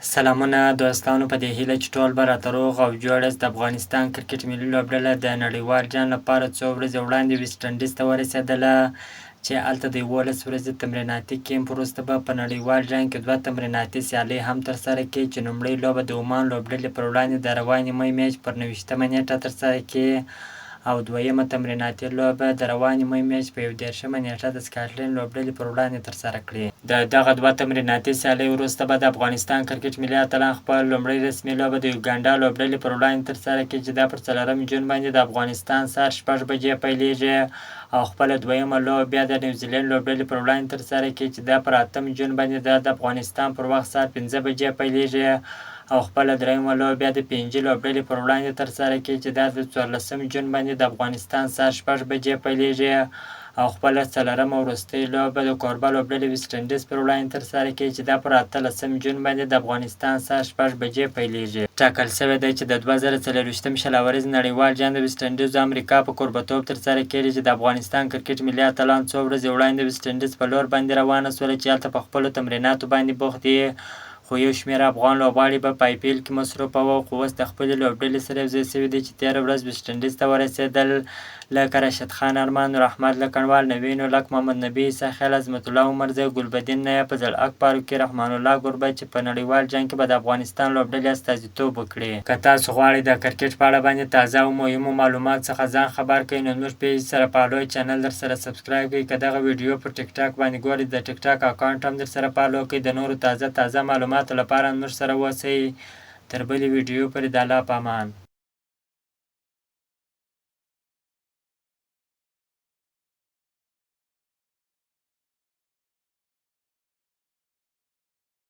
سلامونه دوستانو، په دې هیله چې ټول به راته روغ او جوړ یاست. د افغانستان کرکټ ملي لوبډله د نړیوال جام لپاره څو ورځې وړاندې ویسټ انډیز ته ورسېدله، چې هلته د 11 ورځې تمریناتي کیمپ وروسته به په نړیوال جام کې 2 تمریناتي سیالۍ هم ترسره کړي، چې لومړۍ لوبه د عمان لوبډلې پر وړاندې د روانې مۍ میاشت پر 29مه نیټه ترسره کړي، او دویمه تمریناتي لوبه د روانې مۍ میاشت په 21مه نیټه د سکاټلند لوبډلې پر وړاندې ترسره کړي. د دغه 2 تمریناتي سیالۍ وروسته به د افغانستان کرکټ ملي اتلان خپل لومړۍ رسمي لوبه د یوګانډا لوبډلې پر وړاندې ترسره کړي، چې دا پر 4 جون باندې د افغانستان سهار 6 بجې پیلیږي، او خپله دویمه لوبه بیا د نیوزیلند لوبډلې پر وړاندې ترسره کړي، چې دا پر 8 جون باندې د افغانستان پر وخت سهار 5 بجې پیلیږي، او خپله دریمه لوبه بیا د فنجي لوبډلې پر وړاندې ترسره کړي، چې دا د 14 جون باندې د افغانستان سهار 6 بجې پیلیږي، او خپله څلورمه وروستۍ لوبه د کوربه لوبډلې ویسټ انډیز پر وړاندې ترسره کړي، چې دا پر 18 جون باندې د افغانستان سهار 6 بجې پیلیږي. ټاکل شوې ده چې د 2024 شلوريز نړیوال جام د ویسټ انډیز او امریکا په کوربهتوب ترسره کېږي، چې د افغانستان کرکټ ملي اتلان څو ورځې وړاندې ویسټ انډیز په لور باندې روانه شوله، چې هلته په خپلو تمریناتو باندې بوخت دي، خو یو شمېر افغان لوبغاړي به په آی پي ایل کې مصروفه وو، خو اوس د خپلې لوبډلې سره یوځای شوي دي، چې تېره ورځ ویسټ انډیز ته ورسېدل، لکه راشد خان ارمان، نور احمد لکنوال، نوین اولک، محمد نبي، عیسی خیل، عظمت الله عمرزی، ګلبدین نیا، فضل حق فاروقي، رحمان الله ګربت، چې په نړیوال جام کې به د افغانستان لوبډلې استازیتوب وکړي. که تاسو غواړئ د کرکټ په اړه باندې تازه او مهمو معلومات څخه ځان خبر کړئ، نو زموږ پیج سره فالو چینل در سره سبسکرایب کړئ. که دغه ویډیو پر ټیک ټاک باندې ګورئ، د ټیک ټاک اکاونټ هم در سره فالو کړئ. د نورو تازه معلوماتو لپاره زموږ سره اوسئ. تر بلې ویډیو پورې د الله په امان.